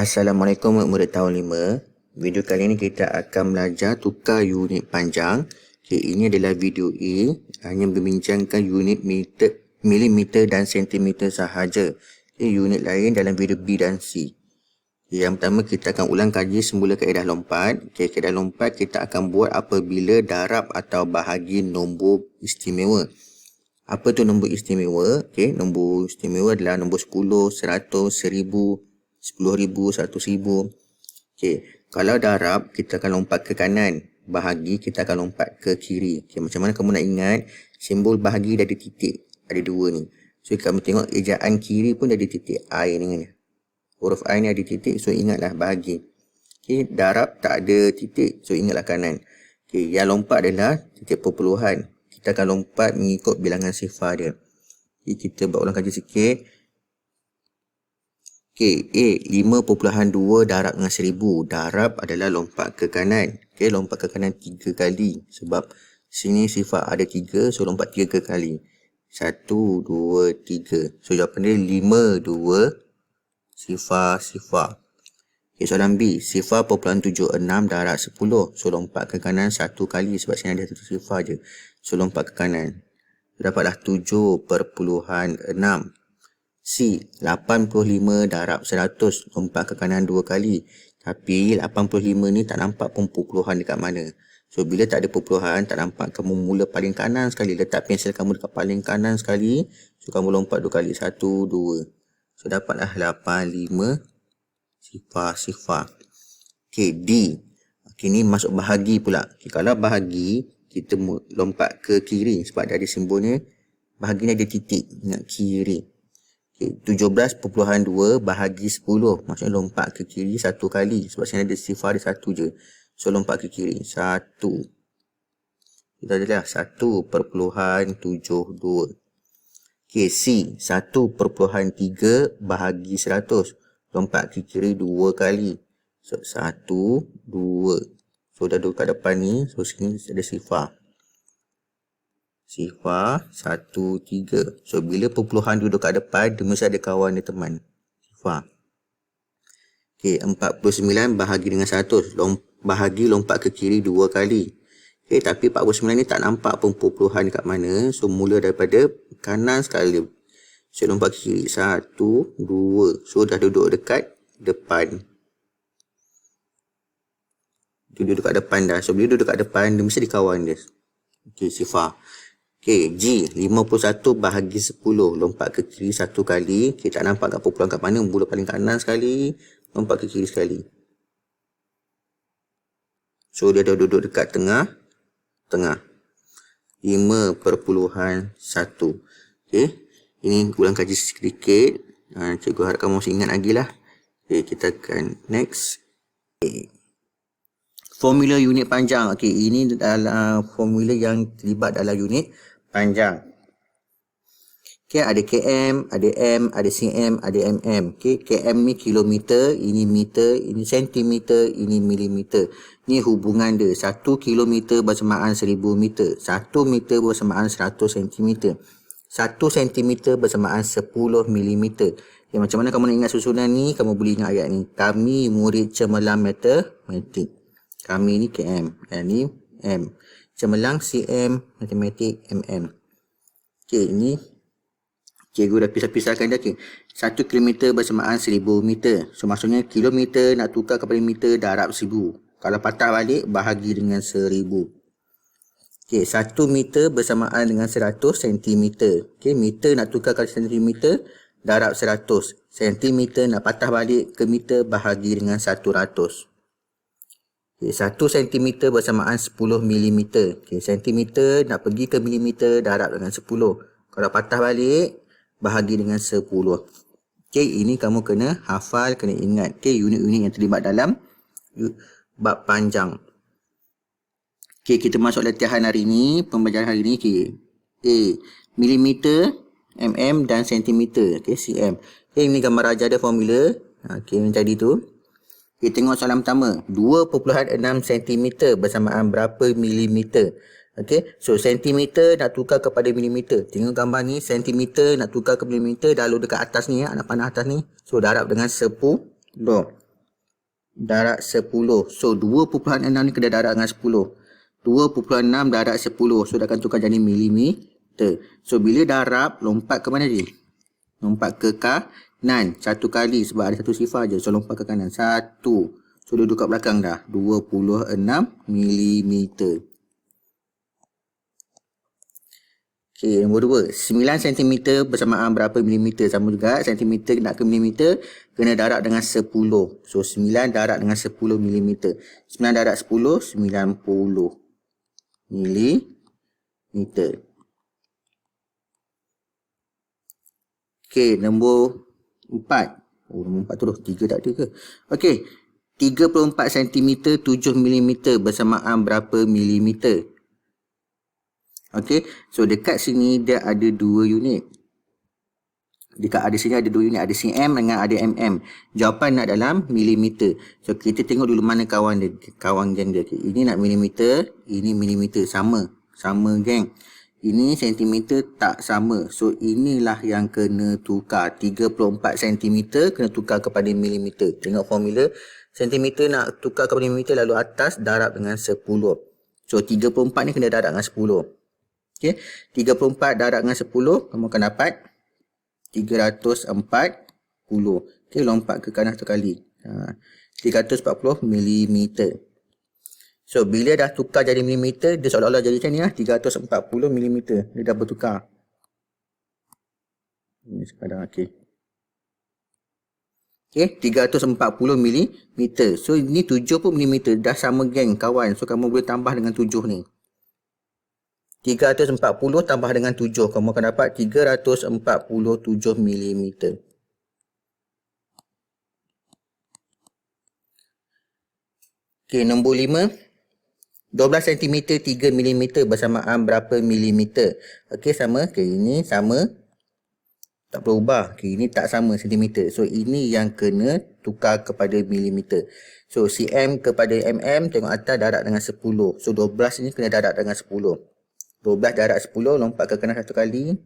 Assalamualaikum murid tahun 5. Video kali ini kita akan belajar tukar unit panjang. Okay, ini adalah video A, hanya membincangkan unit meter, milimeter dan sentimeter sahaja. Okay, unit lain dalam video B dan C. Okay, yang pertama kita akan ulang kaji semula kaedah lompat. Okay, kaedah lompat kita akan buat apabila darab atau bahagi nombor istimewa. Apa tu nombor istimewa? Okay, nombor istimewa adalah nombor 10, 100, 1000, 10,000, 100,000. Okey, kalau darab kita akan lompat ke kanan, bahagi kita akan lompat ke kiri. Okey, macam mana kamu nak ingat? Simbol bahagi dah ada titik, ada dua ni. So kamu tengok ejaan kiri pun dah ada titik I ni. Huruf I ni ada titik, so ingatlah bahagi. Okey, darab tak ada titik, so ingatlah kanan. Okey, yang lompat adalah titik perpuluhan. Kita akan lompat mengikut bilangan sifar dia. Okey, kita buat ulang kaji sikit. Okey, A 5.2 darab dengan 1000. Darab adalah lompat ke kanan. Okey, lompat ke kanan 3 kali. Sebab sini sifar ada 3, so lompat 3 kali. 1, 2, 3. So jawapan dia 5, 2, sifar. Okey, soalan B. Sifar 0.76 darab 10. So lompat ke kanan 1 kali sebab sini ada satu sifar je. So lompat ke kanan. Dapatlah 7.6. C 85 darab 100, lompat ke kanan 2 kali. Tapi 85 ni tak nampak pun perpuluhan dekat mana. So bila tak ada perpuluhan, tak nampak, kamu mula paling kanan sekali. Letak pensel kamu dekat paling kanan sekali. So kamu lompat 2 kali. 1, 2. So dapatlah 85 sifar. Okay, D. Okay, ni masuk bahagi pula. Okay, kalau bahagi, kita lompat ke kiri sebab dah ada simbolnya. Bahagi ni ada titik, ingat kiri. 17.2 bahagi 10. Maksudnya lompat ke kiri 1 kali. Sebab sini ada sifar dia 1 je. So lompat ke kiri 1. Kita adalah 1.72. Okay, C 1.3 bahagi 100. Lompat ke kiri 2 kali. So 1, 2. So dah duduk kat depan ni. So sini ada sifar. Sifar 1, 3. So bila perpuluhan duduk kat depan, dia mesti ada kawan dia teman. Sifar. Okey, 49 bahagi dengan 100. Bahagi lompat ke kiri 2 kali. Okey, tapi 49 ni tak nampak pun perpuluhan dekat mana. So mula daripada kanan sekali. So lompat ke kiri 1, 2. So dah duduk dekat depan. Dia duduk kat depan dah. So bila duduk kat depan, dia mesti ada kawan dia. Okey, sifar. Okey, G 51 bahagi 10. Lompat ke kiri 1 kali. Kita tak nampak kat perpuluhan kat mana. Mula paling kanan sekali. Lompat ke kiri sekali. So dia dah duduk dekat tengah. 5.1. Okey, ini ulang kaji sedikit. Cikgu harap kamu masih ingat lagi lah. Okey, kita akan next. Okay. Formula unit panjang. Okey, ini adalah formula yang terlibat dalam unit panjang. Okey, ada km, ada m, ada cm, ada mm. Okey, km ni kilometer, ini meter, ini sentimeter, ini milimeter. Ni hubungan dia. 1 kilometer bersamaan 1000 meter. 1 meter bersamaan 100 sentimeter. 1 sentimeter bersamaan 10 milimeter. Okay, macam mana kamu nak ingat susunan ni? Kamu boleh ingat ayat ni. Kami murid cemerlang matematik. Kami ni km, yang ni m. Cemerlang cm, matematik mm. Okey, ini cikgu dah pisah-pisahkan dah. Okey, 1 kilometer bersamaan 1000 meter. So maksudnya kilometer nak tukar kepada meter darab 1000. Kalau patah balik, bahagi dengan 1000. Okey, 1 meter bersamaan dengan 100 cm. Okey, meter nak tukar ke centimeter, darab 100. Sentimeter nak patah balik ke meter, bahagi dengan 100. Okay, 1 cm bersamaan 10 mm. Okay, sentimeter nak pergi ke milimeter, darab dengan 10. Kalau patah balik, bahagi dengan 10. Okay, ini kamu kena hafal, kena ingat. Okay, unit-unit yang terlibat dalam bab panjang. Okay, kita masuk latihan hari ini. Pembelajaran hari ini. Okay, A, milimeter, mm dan sentimeter. Okay, cm. Okay, ini gambar ajar ada formula. Okay, yang tadi tu. Kita tengok soalan pertama. 2.6 cm bersamaan berapa milimeter? Okey, so sentimeter nak tukar kepada milimeter. Tengok gambar ni, sentimeter nak tukar ke milimeter. Dah lalu dekat atas ni, anak panah atas ni. So darab dengan 10. darab 10. So 2.6 ni kena darab dengan 10. 2.6 darab 10. So dah akan tukar jadi milimeter. So bila darab, lompat ke mana je? Lompat ke kanan. Satu kali sebab ada satu sifar je. So lompat ke kanan. 1. So duduk kat belakang dah. 26 milimeter. Okey, nombor 2. 9 cm bersamaan berapa milimeter? Sama juga, cm nak ke milimeter, kena darab dengan 10. So, 9 darab dengan 10 milimeter. 9 darab 10, 90 milimeter. Okey, nombor 4. Oh, nombor 4 tu dah 3 tak ada ke? Okey, 34 cm 7 mm bersamaan berapa milimeter? Okey, so dekat sini dia ada 2 unit. Dekat sini ada 2 unit, ada cm dengan ada mm. Jawapan nak dalam milimeter. So kita tengok dulu mana kawan dia, kawan geng dia. Okay, ini nak milimeter, ini milimeter, sama geng. Ini sentimeter tak sama. So inilah yang kena tukar. 34 cm kena tukar kepada milimeter. Tengok formula. Sentimeter nak tukar kepada milimeter, lalu atas darab dengan 10. So 34 ni kena darab dengan 10. Okey, 34 darab dengan 10, kamu akan dapat 340. Okey, lompat ke kanan satu kali. 340 mm. So, bila dah tukar jadi milimeter, dia seolah-olah jadi macam ni lah. 340 mm. Dia dah bertukar. Ini sekarang, okey. Okey, 340 mm. So, ini 70 mm. Dah sama geng, kawan. So, kamu boleh tambah dengan 7 ni. 340 tambah dengan 7. Kamu akan dapat 347 mm. Okey, nombor 5. 12 cm 3 mm bersamaan berapa milimeter? Okey, sama. Okey, ini sama. Tak berubah. Okey, ini tak sama sentimeter. So, ini yang kena tukar kepada milimeter. So, cm kepada mm, tengok atas darab dengan 10. So, 12 ni kena darab dengan 10. 12 darab 10, lompat ke kanan satu kali.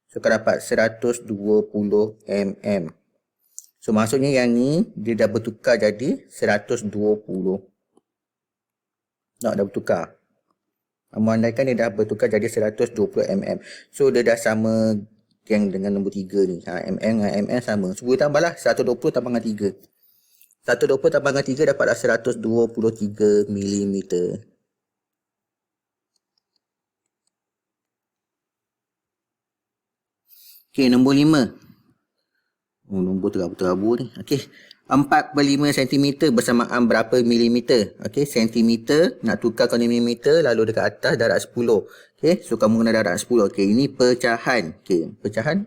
So, akan dapat 120 mm. So, maksudnya yang ni, dia dah bertukar jadi 120. Dah bertukar. Kamu andaikan dia dah bertukar jadi 120 mm. So, dia dah sama geng dengan nombor 3 ni. Mm dengan mm sama. So, boleh tambahlah 120 tambah dengan 3. 120 tambah dengan 3 dapatlah 123 mm. Okey, nombor 5. Oh, nombor terabur-terabur ni. Okey, 45 cm bersamaan berapa milimeter? Okey, sentimeter nak tukar ke milimeter, lalu dekat atas darab 10. Okey, so kamu kena darab 10. Okey, ini pecahan. Okey, pecahan.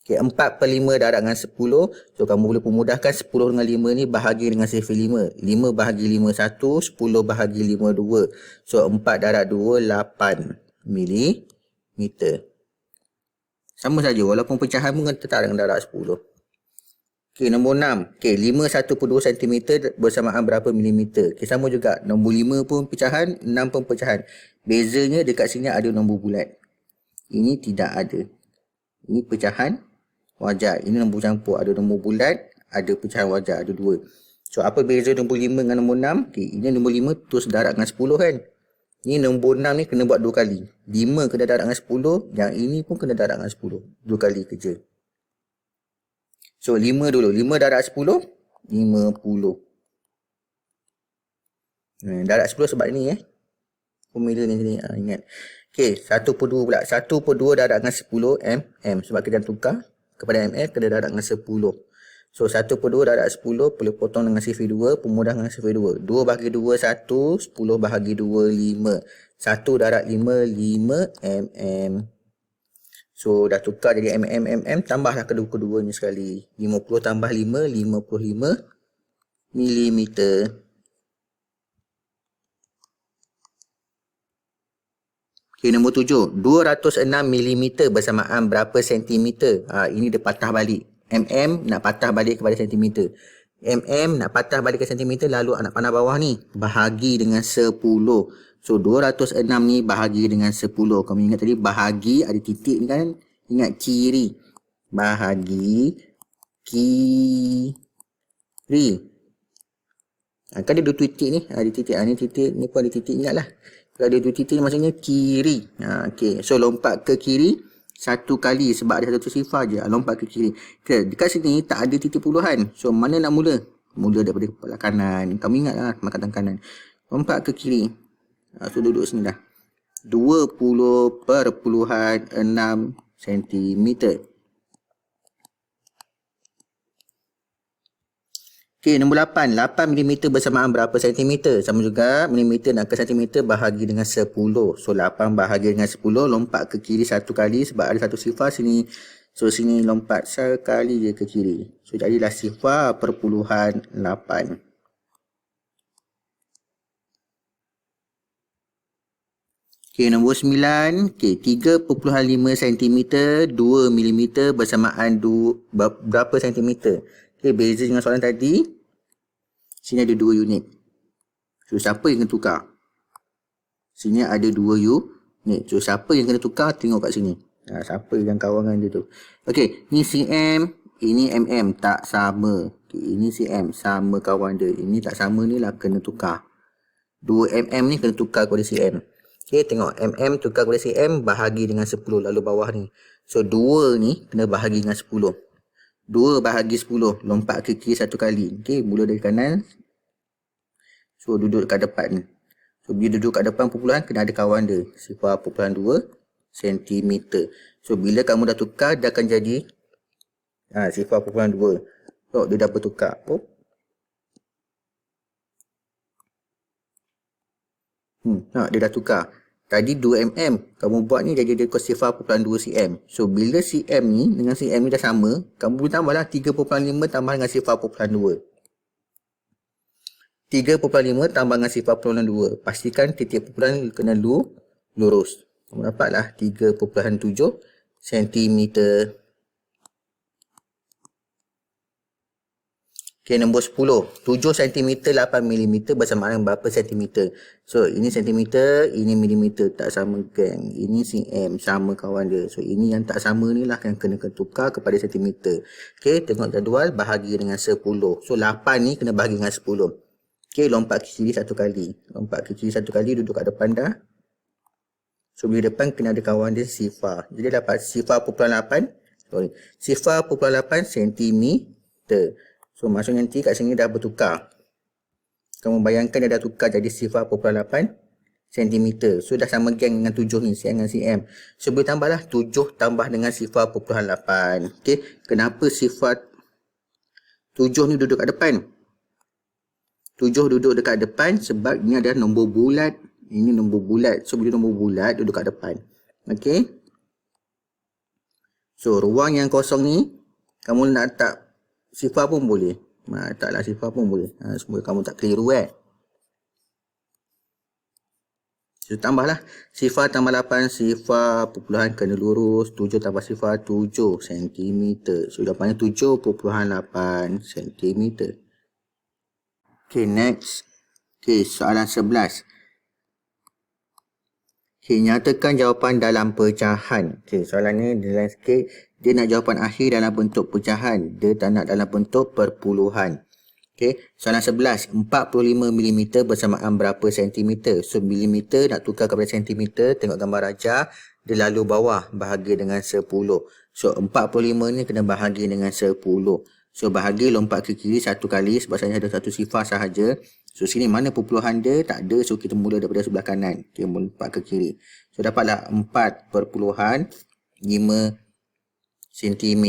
Okey, 45 darab dengan 10. So kamu boleh pemudahkan 10 dengan 5 ni bahagi dengan sifar 5. 5 bahagi 5 1, 10 bahagi 5 2. So 4 darab 2 8 milimeter. Sama saja, walaupun pecahan pun tetap dengan darab 10. Okey, nombor 6. Okey, 5 1/2 cm bersamaan berapa milimeter? Okey, sama juga. Nombor 5 pun pecahan, 6 pun pecahan. Bezanya dekat sini ada nombor bulat. Ini tidak ada. Ini pecahan wajar. Ini nombor campur. Ada nombor bulat, ada pecahan wajar. Ada 2. So, apa beza nombor 5 dengan nombor 6? Okey, ini nombor 5 terus darab dengan 10 kan? Ni nombor 6 ni kena buat 2 kali. 5 kena darab dengan 10. Yang ini pun kena darab dengan 10. 2 kali kerja. So 5 dulu. 5 darab 10. 50. Darab 10 sebab ni formula ni sini. Ingat. Okey. 1/2 pula. 1/2 darab dengan 10 mm. Sebab kita tukar kepada mm kena darab dengan 10. So 1/2 darab 10 boleh potong dengan sifar 2, pemudah dengan sifar 2. 2 bahagi 2 1, 10 bahagi 2 5. 1 darab 5 5 mm. So dah tukar jadi mm, tambahlah kedua-keduanya sekali. 50 tambah 5 55 milimeter. Okey, nombor 7. 206 mm bersamaan berapa sentimeter? Ini dia patah balik. Nak patah balik kepada sentimeter. Nak patah balik ke sentimeter, lalu nak panah bawah ni. Bahagi dengan 10. So, 206 ni bahagi dengan 10. Kamu ingat tadi bahagi ada titik ni kan? Ingat kiri. Bahagi kiri. Kan ada 2 titik ni. Ada titik. Ni titik. Ni pun ada titik. Ingatlah. Kalau ada 2 titik maksudnya kiri. Okay. So lompat ke kiri 1 kali sebab ada 1 sifar je. Lompat ke kiri. Okay. Dekat sini tak ada titik puluhan. So mana nak mula? Mula daripada kepala kanan. Kamu ingat lah makatan kanan. Lompat ke kiri. So duduk sini dah. 20.6 cm. Okey, nombor 8. 8 mm bersamaan berapa cm? Sama juga mm nak ke cm bahagi dengan 10. So 8 bahagi dengan 10, lompat ke kiri 1 kali sebab ada 1 sifar sini. So sini lompat sekali je ke kiri. So jadilah sifar perpuluhan 8. Okey, nombor 9. Okey, 3.5 cm, 2 mm bersamaan berapa cm? Okey, beza dengan soalan tadi. Sini ada 2 unit. So, siapa yang kena tukar? Sini ada 2 unit. So, siapa yang kena tukar? Tengok kat sini. Siapa yang kawangan dia tu? Okey, ni cm, ini mm. Tak sama. Okay, ini cm, sama kawan dia. Ini tak sama ni lah, kena tukar. 2 mm ni kena tukar kepada cm. Okey, tengok. Mm tukar kepada cm, bahagi dengan 10. Lalu bawah ni. So, 2 ni kena bahagi dengan 10. 2 bahagi 10, lompat ke kiri 1 kali. Okey, mula dari kanan. So, duduk kat depan ni. So, bila duduk kat depan perpuluhan, kena ada kawan dia. Sifar perpuluhan 2 cm. So, bila kamu dah tukar, dia akan jadi sifar perpuluhan 2. So, dia dah bertukar. Dia dah tukar. Tadi 2 mm. Kamu buat ni jadi dia sifar perpuluhan 2 cm. So, bila cm ni dengan cm ni dah sama, kamu boleh tambahlah 3.5 tambah dengan sifar perpuluhan 2. 3.5 tambah dengan sifar perpuluhan 2. Pastikan titik perpuluhan kena lurus. Kamu dapatlah 3.7 cm. Okey, nombor 10. 7 cm 8 mm bersamaan dengan berapa cm? So, ini cm, ini mm. Tak sama geng. Ini cm, sama kawan dia. So, ini yang tak sama ni lah yang kena tukar kepada cm. Okey, tengok jadual, bahagi dengan 10. So, 8 ni kena bahagi dengan 10. Okey, lompat ke kiri 1 kali. Lompat ke kiri 1 kali, duduk kat depan dah. So, bila depan kena ada kawan dia sifar. Jadi, dapat sifar perpuluhan 8. Sorry. Sifar perpuluhan 8 cm. So, maksudnya nanti kat sini dah bertukar. Kamu bayangkan dia dah tukar jadi sifar perpuluhan 8 cm. So, dah sama geng dengan 7 ni, cm dengan cm. So, boleh tambahlah 7 tambah dengan sifar perpuluhan 8. Okey, kenapa sifar 7 ni duduk kat depan? 7 duduk dekat depan sebab ini adalah nombor bulat. Ini nombor bulat. So, bila nombor bulat duduk kat depan. Okey. So, ruang yang kosong ni, kamu nak letak sifar pun boleh. Taklah sifar pun boleh. Semua kamu tak keliru So, tambahlah. Sifar tambah 8, sifar perpuluhan kena lurus. 7 tambah sifar 7 cm. So, jawapannya 7.8 cm. Okay, next. Okay, soalan 11. Okay, nyatakan jawapan dalam pecahan. Okay, soalan ni dia lain sikit. Dia nak jawapan akhir dalam bentuk pecahan. Dia tak nak dalam bentuk perpuluhan. Okay, soalan 11. 45 mm bersamaan berapa cm? So, mm nak tukar kepada cm. Tengok gambar rajah. Dia lalu bawah, bahagi dengan 10. So, 45 ni kena bahagi dengan 10. So, bahagi lompat ke kiri 1 kali sebab saya ada 1 sifar sahaja. So, sini mana perpuluhan dia? Tak ada. So, kita mula daripada sebelah kanan. Kita lompat ke kiri. So, dapatlah 4.5 cm.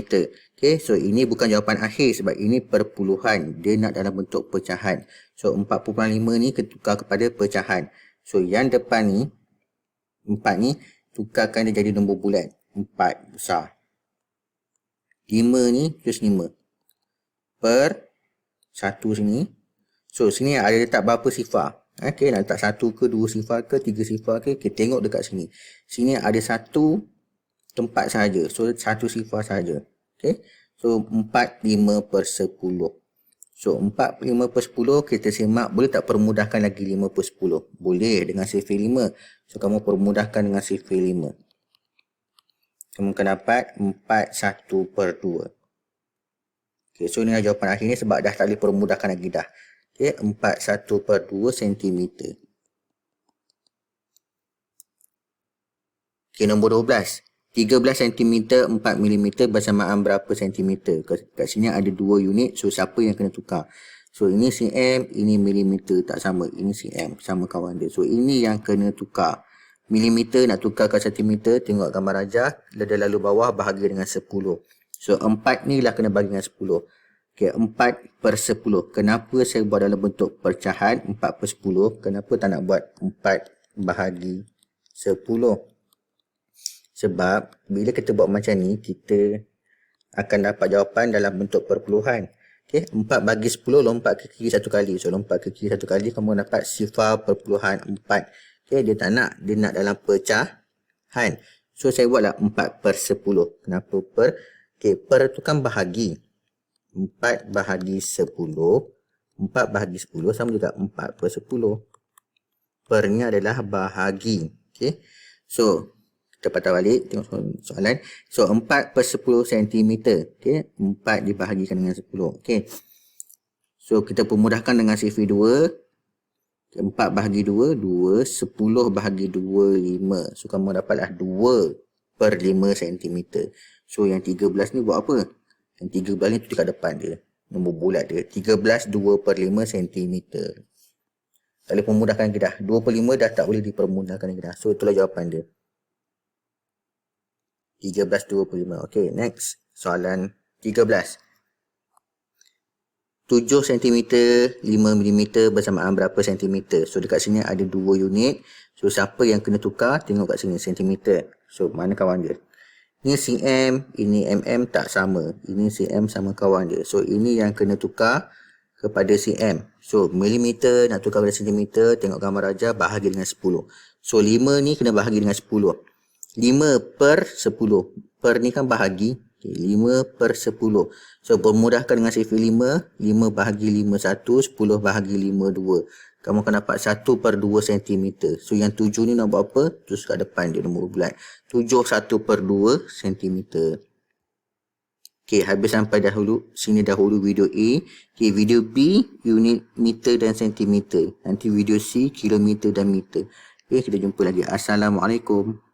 Okay, so ini bukan jawapan akhir sebab ini perpuluhan. Dia nak dalam bentuk pecahan. So, 4.5 ni tukar kepada pecahan. So, yang depan ni, 4 ni, tukarkan dia jadi nombor bulat. 4 besar. 5 ni, terus 5. Per 1 sini. So, sini ada letak berapa sifar. Okay, nak letak 1 ke 2 sifar ke 3 sifar ke. Okay, tengok dekat sini. Sini ada 1 tempat sahaja. So, 1 sifar sahaja. Okay. So, 4, 5 per 10. So, 4, 5 per 10 kita semak. Boleh tak permudahkan lagi 5 per 10? Boleh dengan sifar 5. So, kamu permudahkan dengan sifar 5. Kamu akan dapat 4, 1 per 2. Okay, so, ini jawapan akhir ni sebab dah tak boleh permudahkan lagi dah. Okay, 41/2 cm. Okay, nombor 12. 13 cm 4 mm bersamaan berapa cm? Kat sini ada 2 unit. So, siapa yang kena tukar? So, ini cm, ini milimeter. Tak sama. Ini cm. Sama kawan dia. So, ini yang kena tukar. Milimeter nak tukar ke cm. Tengok gambar rajah. Lalu bawah bahagi dengan 10. So, 4 ni lah kena bagi dengan 10. Okay, 4/10. Kenapa saya buat dalam bentuk pecahan 4/10? Kenapa tak nak buat 4/10? Sebab bila kita buat macam ni, kita akan dapat jawapan dalam bentuk perpuluhan. Okay, 4/10 lompat ke kiri 1 kali. So, lompat ke kiri 1 kali, kamu dapat 0.4. Okay, dia tak nak. Dia nak dalam pecahan. So, saya buatlah 4/10. Kenapa per? Okay, per tu kan bahagi. 4/10. 4/10 sama juga 4/10. Per ni adalah bahagi. Okay, so kita patah balik, tengok soalan. So, 4/10 cm. Okay, 4 dibahagikan dengan 10. Okay, so kita pemudahkan dengan CV2. 4 bahagi 2, 2. 10 bahagi 2, 5. So, kamu dapatlah 2/5 cm. So, yang 13 ni buat apa? Yang 13 ni tu dekat depan dia. Nombor bulat dia. 13, 2/5 cm. Tak boleh pemudahkan lagi dah. 2/5 dah tak boleh dipermudahkan lagi dah. So, itulah jawapan dia. 13/25. Okay, next. Soalan 13. 7 cm, 5 mm bersamaan berapa cm? So, dekat sini ada 2 unit. So, siapa yang kena tukar? Tengok kat sini, cm. So, mana kawan dia? Ini cm, ini mm, tak sama. Ini cm sama kawan dia. So, ini yang kena tukar kepada cm. So, milimeter nak tukar kepada cm. Tengok gambar rajah, bahagi dengan 10. So, 5 ni kena bahagi dengan 10. 5/10. Per ni kan bahagi. Okay, 5/10. So, permudahkan dengan CV 5. 5 bahagi 5, 1. 10 bahagi 5, 2. Kamu akan dapat 1/2 cm. So, yang 7 ni nak buat apa? Terus kat depan dia nombor bulat. 7 1/2 cm. Okay, habis sampai dahulu. Sini dahulu video A. Okay, video B, unit meter dan centimeter. Nanti video C, kilometer dan meter. Okay, kita jumpa lagi. Assalamualaikum.